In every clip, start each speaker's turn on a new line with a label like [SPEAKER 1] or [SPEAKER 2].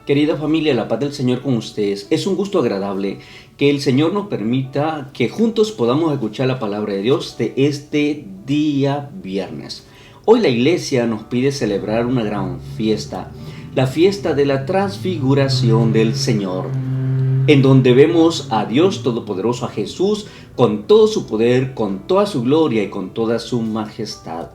[SPEAKER 1] Querida familia, la paz del Señor con ustedes. Es un gusto agradable que el Señor nos permita que juntos podamos escuchar la palabra de Dios de este día viernes. Hoy la iglesia nos pide celebrar una gran fiesta, la fiesta de la transfiguración del Señor, en donde vemos a Dios Todopoderoso, a Jesús, con todo su poder, con toda su gloria y con toda su majestad.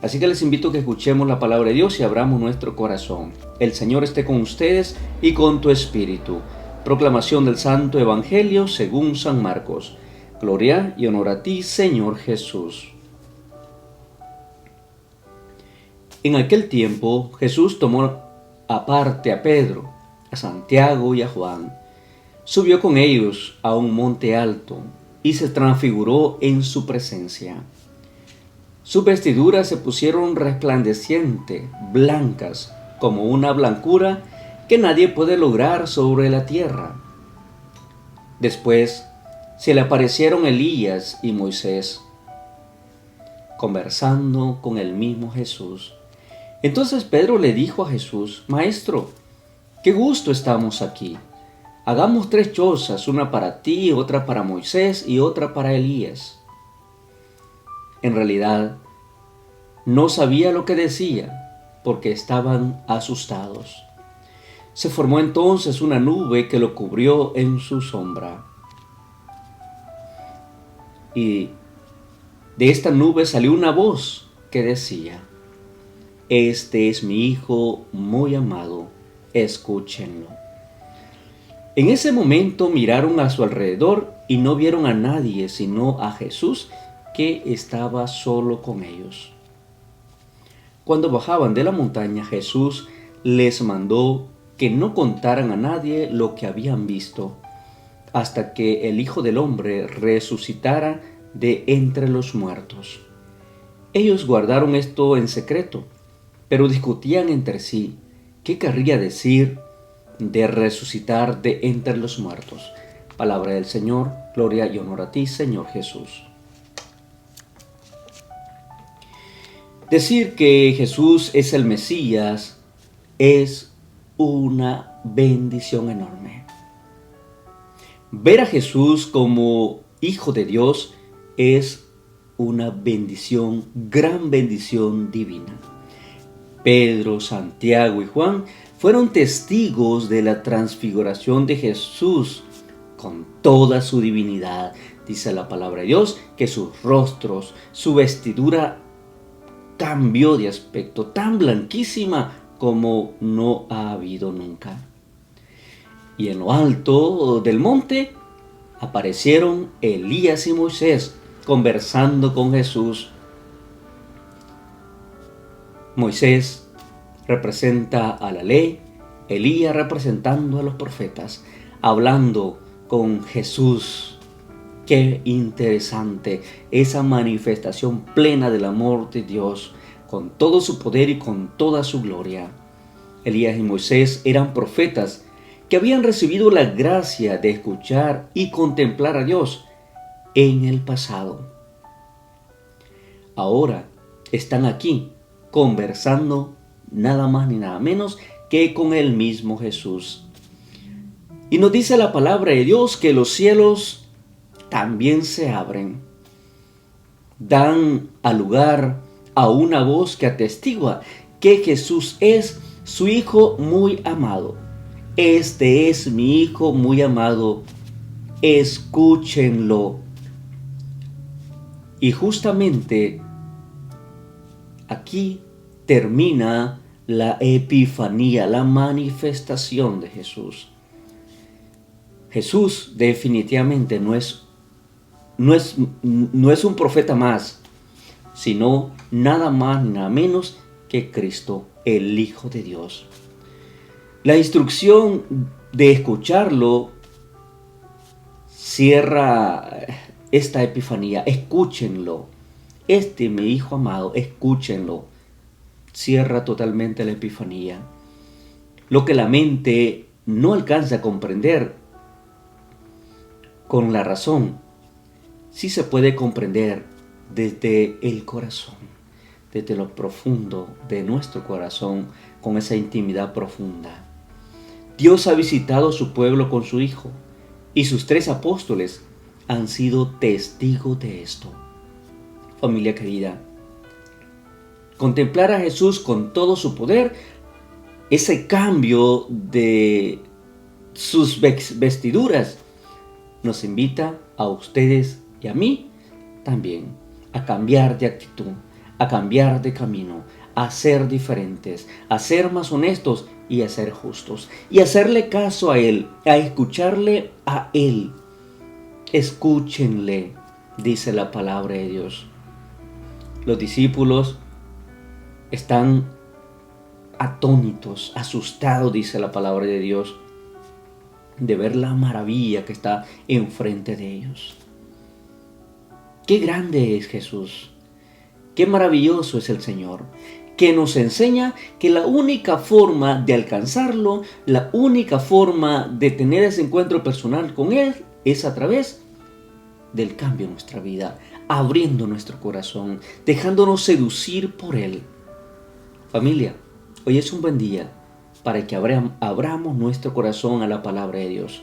[SPEAKER 1] Así que les invito a que escuchemos la palabra de Dios y abramos nuestro corazón. El Señor esté con ustedes y con tu espíritu. Proclamación del Santo Evangelio según San Marcos. Gloria y honor a ti, Señor Jesús. En aquel tiempo Jesús tomó aparte a Pedro, a Santiago y a Juan. Subió con ellos a un monte alto y se transfiguró en su presencia. Sus vestiduras se pusieron resplandecientes, blancas, como una blancura que nadie puede lograr sobre la tierra. Después se le aparecieron Elías y Moisés, conversando con el mismo Jesús. Entonces Pedro le dijo a Jesús: Maestro, qué gusto estamos aquí. Hagamos 3 chozas, una para ti, otra para Moisés y otra para Elías. En realidad, no sabía lo que decía, porque estaban asustados. Se formó entonces una nube que lo cubrió en su sombra. Y de esta nube salió una voz que decía: Este es mi Hijo muy amado, escúchenlo. En ese momento miraron a su alrededor y no vieron a nadie sino a Jesús, que estaba solo con ellos. Cuando bajaban de la montaña, Jesús les mandó que no contaran a nadie lo que habían visto, hasta que el Hijo del Hombre resucitara de entre los muertos. Ellos guardaron esto en secreto, pero discutían entre sí qué querría decir de resucitar de entre los muertos. Palabra del Señor, gloria y honor a ti, Señor Jesús. Decir que Jesús es el Mesías es una bendición enorme. Ver a Jesús como Hijo de Dios es una bendición, gran bendición divina. Pedro, Santiago y Juan fueron testigos de la transfiguración de Jesús con toda su divinidad. Dice la palabra de Dios que sus rostros, su vestidura cambió de aspecto, tan blanquísima como no ha habido nunca. Y en lo alto del monte aparecieron Elías y Moisés conversando con Jesús. Moisés representa a la ley, Elías representando a los profetas, hablando con Jesús. Qué interesante esa manifestación plena del amor de Dios, con todo su poder y con toda su gloria. Elías y Moisés eran profetas que habían recibido la gracia de escuchar y contemplar a Dios en el pasado. Ahora están aquí conversando nada más ni nada menos que con el mismo Jesús. Y nos dice la palabra de Dios que los cielos también se abren, dan a lugar a una voz que atestigua que Jesús es su Hijo muy amado. Este es mi Hijo muy amado, escúchenlo. Y justamente aquí termina la epifanía, la manifestación de Jesús. Jesús definitivamente no es un profeta más, sino nada más ni nada menos que Cristo, el Hijo de Dios. La instrucción de escucharlo cierra esta epifanía. Escúchenlo. Este mi Hijo amado, escúchenlo. Cierra totalmente la epifanía. Lo que la mente no alcanza a comprender con la razón, sí se puede comprender desde el corazón, desde lo profundo de nuestro corazón, con esa intimidad profunda. Dios ha visitado a su pueblo con su Hijo, y sus 3 apóstoles han sido testigos de esto. Familia querida, contemplar a Jesús con todo su poder, ese cambio de sus vestiduras, nos invita a ustedes y a mí también a cambiar de actitud, a cambiar de camino, a ser diferentes, a ser más honestos y a ser justos, y hacerle caso a Él, a escucharle a Él. Escúchenle, dice la palabra de Dios. Los discípulos están atónitos, asustados, dice la palabra de Dios, de ver la maravilla que está enfrente de ellos. Qué grande es Jesús, qué maravilloso es el Señor, que nos enseña que la única forma de alcanzarlo, la única forma de tener ese encuentro personal con Él es a través del cambio en nuestra vida, abriendo nuestro corazón, dejándonos seducir por Él. Familia, hoy es un buen día para que abramos nuestro corazón a la palabra de Dios,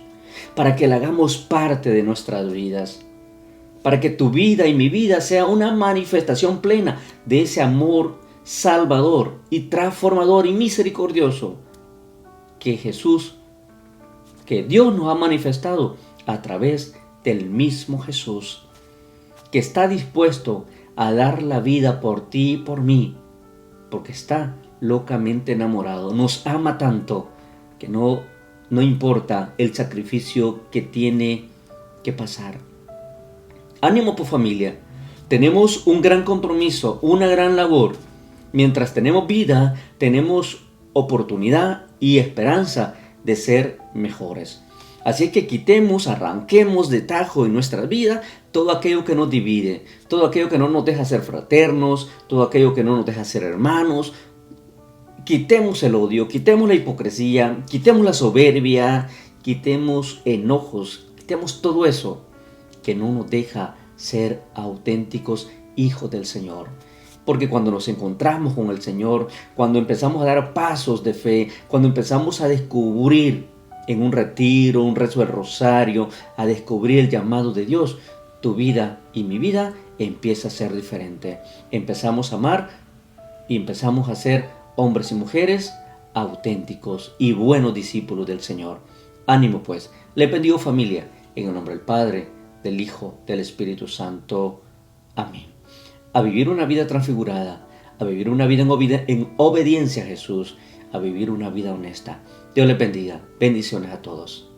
[SPEAKER 1] para que la hagamos parte de nuestras vidas, para que tu vida y mi vida sea una manifestación plena de ese amor salvador y transformador y misericordioso que Dios nos ha manifestado a través del mismo Jesús, que está dispuesto a dar la vida por ti y por mí, porque está locamente enamorado, nos ama tanto que no importa el sacrificio que tiene que pasar. Ánimo, por familia, tenemos un gran compromiso, una gran labor. Mientras tenemos vida, tenemos oportunidad y esperanza de ser mejores. Así que arranquemos de tajo en nuestra vida todo aquello que nos divide, todo aquello que no nos deja ser fraternos, todo aquello que no nos deja ser hermanos. Quitemos el odio, quitemos la hipocresía, quitemos la soberbia, quitemos enojos, quitemos todo eso que no nos deja ser auténticos hijos del Señor. Porque cuando nos encontramos con el Señor, cuando empezamos a dar pasos de fe, cuando empezamos a descubrir en un retiro, un rezo del rosario, a descubrir el llamado de Dios, tu vida y mi vida empieza a ser diferente. Empezamos a amar y empezamos a ser hombres y mujeres auténticos y buenos discípulos del Señor. Ánimo pues, le bendigo familia, en el nombre del Padre, del Hijo, del Espíritu Santo. Amén. A vivir una vida transfigurada, a vivir una vida en obediencia a Jesús, a vivir una vida honesta. Dios les bendiga. Bendiciones a todos.